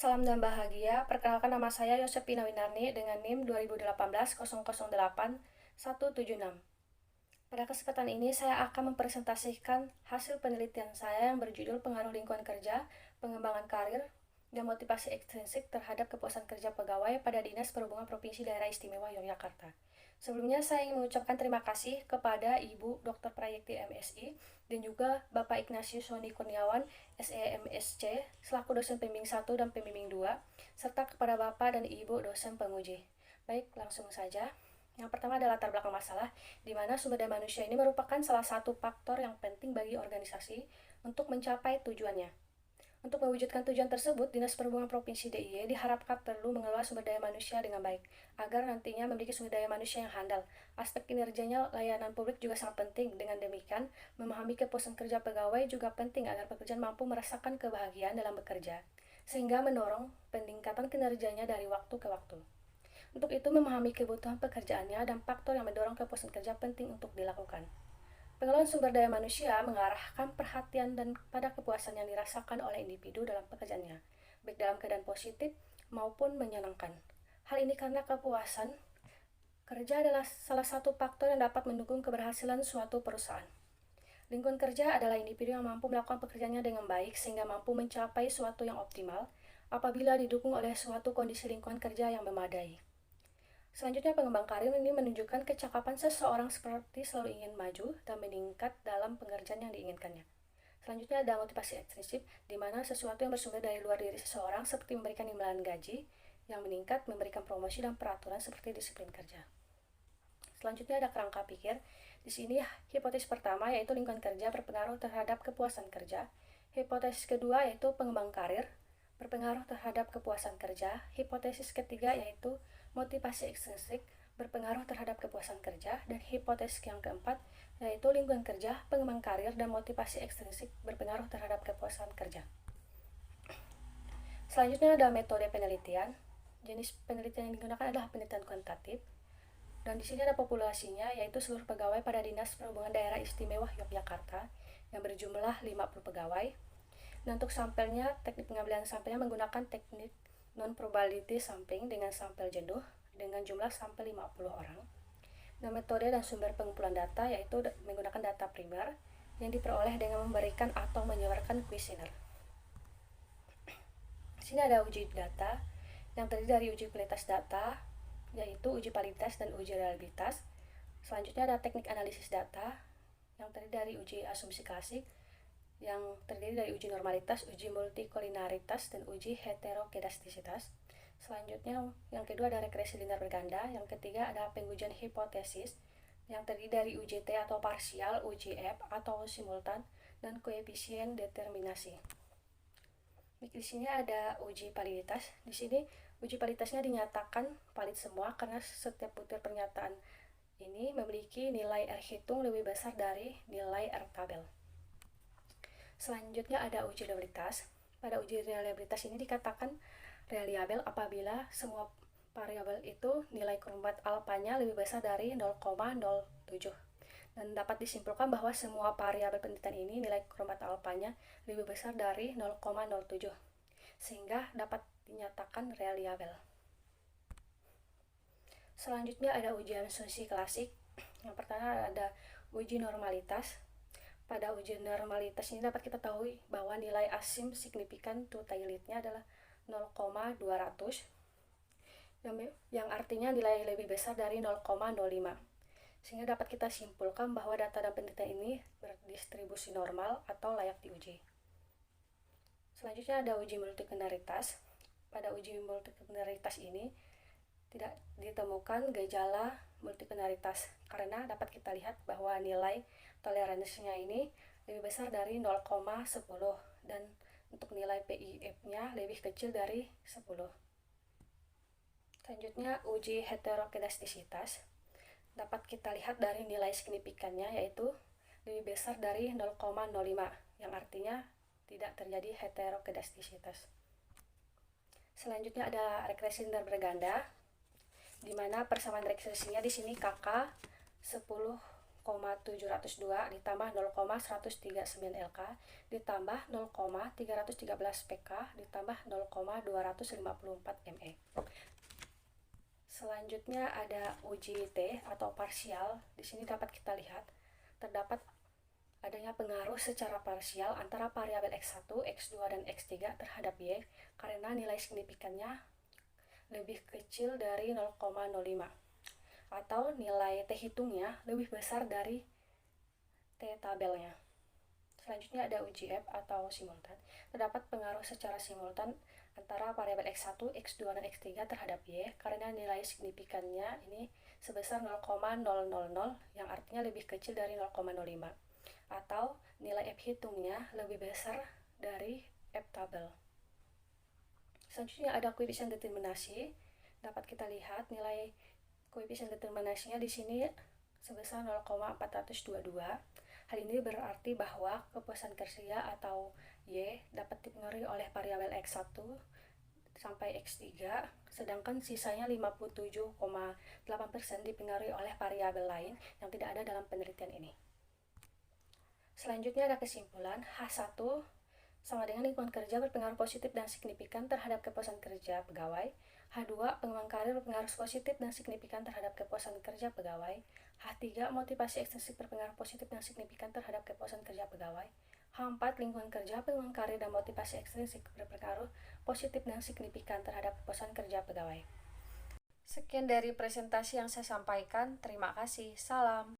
Salam dan bahagia. Perkenalkan nama saya Yosepina Winarni dengan NIM 2018 008176. Pada kesempatan ini saya akan mempresentasikan hasil penelitian saya yang berjudul Pengaruh Lingkungan Kerja, Pengembangan Karir, dan Motivasi Ekstrinsik terhadap Kepuasan Kerja Pegawai pada Dinas Perhubungan Provinsi Daerah Istimewa Yogyakarta. Sebelumnya saya ingin mengucapkan terima kasih kepada Ibu Dr. Prayekti MSI dan juga Bapak Ignatius Soni Kurniawan SEMSC selaku dosen pembimbing 1 dan pembimbing 2 serta kepada Bapak dan Ibu dosen penguji. Baik, langsung saja. Yang pertama adalah latar belakang masalah, di mana sumber daya manusia ini merupakan salah satu faktor yang penting bagi organisasi untuk mencapai tujuannya. Untuk mewujudkan tujuan tersebut, Dinas Perhubungan Provinsi DIY diharapkan perlu mengelola sumber daya manusia dengan baik, agar nantinya memiliki sumber daya manusia yang handal. Aspek kinerjanya layanan publik juga sangat penting. Dengan demikian, memahami kepuasan kerja pegawai juga penting agar pekerjaan mampu merasakan kebahagiaan dalam bekerja, sehingga mendorong peningkatan kinerjanya dari waktu ke waktu. Untuk itu, memahami kebutuhan pekerjaannya dan faktor yang mendorong kepuasan kerja penting untuk dilakukan. Pengelolaan sumber daya manusia mengarahkan perhatian dan pada kepuasan yang dirasakan oleh individu dalam pekerjaannya, baik dalam keadaan positif maupun menyenangkan. Hal ini karena kepuasan kerja adalah salah satu faktor yang dapat mendukung keberhasilan suatu perusahaan. Lingkungan kerja adalah individu yang mampu melakukan pekerjaannya dengan baik sehingga mampu mencapai suatu yang optimal apabila didukung oleh suatu kondisi lingkungan kerja yang memadai. Selanjutnya, pengembang karir ini menunjukkan kecakapan seseorang seperti selalu ingin maju dan meningkat dalam pekerjaan yang diinginkannya. Selanjutnya ada motivasi ekstrinsik, di mana sesuatu yang bersumber dari luar diri seseorang seperti memberikan imbalan gaji yang meningkat, memberikan promosi dan peraturan seperti disiplin kerja. Selanjutnya ada kerangka pikir. Di sini hipotesis pertama yaitu lingkungan kerja berpengaruh terhadap kepuasan kerja. Hipotesis kedua yaitu pengembang karir berpengaruh terhadap kepuasan kerja. Hipotesis ketiga yaitu motivasi ekstrinsik berpengaruh terhadap kepuasan kerja, dan hipotesis yang keempat yaitu lingkungan kerja, pengembang karir, dan motivasi ekstrinsik berpengaruh terhadap kepuasan kerja. Selanjutnya ada metode penelitian. Jenis penelitian yang digunakan adalah penelitian kuantitatif, dan di sini ada populasinya yaitu seluruh pegawai pada Dinas Perhubungan Daerah Istimewa Yogyakarta yang berjumlah 50 pegawai. Dan untuk sampelnya, teknik pengambilan sampelnya menggunakan teknik non-probability sampling dengan sampel jenuh dengan jumlah sampel 50 orang. Dan metode dan sumber pengumpulan data yaitu menggunakan data primer yang diperoleh dengan memberikan atau menyebarkan kuesioner. Di sini ada uji data yang terdiri dari uji kualitas data yaitu uji validitas dan uji reliabilitas. Selanjutnya ada teknik analisis data yang terdiri dari uji asumsi klasik yang terdiri dari uji normalitas, uji multikolinaritas, dan uji heterokedastisitas. Selanjutnya, yang kedua ada regresi linear berganda. Yang ketiga ada pengujian hipotesis yang terdiri dari uji T atau parsial, uji F atau simultan, dan koefisien determinasi. Di sini ada uji validitas. Di sini uji validitasnya dinyatakan valid semua karena setiap butir pernyataan ini memiliki nilai R hitung lebih besar dari nilai R tabel. Selanjutnya ada uji reliabilitas. Pada uji reliabilitas ini dikatakan reliabel apabila semua variabel itu nilai kerumbat alfanya lebih besar dari 0,07. Dan dapat disimpulkan bahwa semua variabel penelitian ini nilai kerumbat alfanya lebih besar dari 0,07 sehingga dapat dinyatakan reliabel. Selanjutnya ada uji asumsi klasik. Yang pertama ada uji normalitas. Pada uji normalitas ini dapat kita tahu bahwa nilai asim signifikan totality-nya adalah 0,200 yang artinya nilai lebih besar dari 0,05, sehingga dapat kita simpulkan bahwa data dan penelitian ini berdistribusi normal atau layak diuji. Selanjutnya ada uji multikoliniaritas. Pada uji multikoliniaritas ini tidak ditemukan gejala multikoliniaritas karena dapat kita lihat bahwa nilai toleransinya ini lebih besar dari 0,10 dan untuk nilai PIF-nya lebih kecil dari 10. Selanjutnya uji heterokedastisitas. Dapat kita lihat dari nilai signifikannya yaitu lebih besar dari 0,05 yang artinya tidak terjadi heterokedastisitas. Selanjutnya ada regresi linear berganda, di mana persamaan regresinya di sini KK 10 0,702 ditambah 0,139 LK ditambah 0,313 PK ditambah 0,254 ME. Selanjutnya ada uji T atau parsial. Di sini dapat kita lihat terdapat adanya pengaruh secara parsial antara variabel X1, X2, dan X3 terhadap Y karena nilai signifikannya lebih kecil dari 0,05 atau nilai T hitungnya lebih besar dari T tabelnya. Selanjutnya ada uji F atau simultan. Terdapat pengaruh secara simultan antara variabel X1, X2, dan X3 terhadap Y karena nilai signifikannya ini sebesar 0,000 yang artinya lebih kecil dari 0,05 atau nilai F hitungnya lebih besar dari F tabel. Selanjutnya ada koefisien determinasi. Dapat kita lihat nilai koefisien determinasinya di sini sebesar 0,422. Hal ini berarti bahwa kepuasan kerja atau Y dapat dipengaruhi oleh variabel X1 sampai X3, sedangkan sisanya 57,8% dipengaruhi oleh variabel lain yang tidak ada dalam penelitian ini. Selanjutnya ada kesimpulan, H1 sama dengan lingkungan kerja berpengaruh positif dan signifikan terhadap kepuasan kerja pegawai. H2, pengembangan karir berpengaruh positif dan signifikan terhadap kepuasan kerja pegawai. H3, motivasi ekstrinsik berpengaruh positif dan signifikan terhadap kepuasan kerja pegawai. H4, lingkungan kerja, pengembangan karir, dan motivasi ekstrinsik berpengaruh positif dan signifikan terhadap kepuasan kerja pegawai. Sekian dari presentasi yang saya sampaikan. Terima kasih. Salam.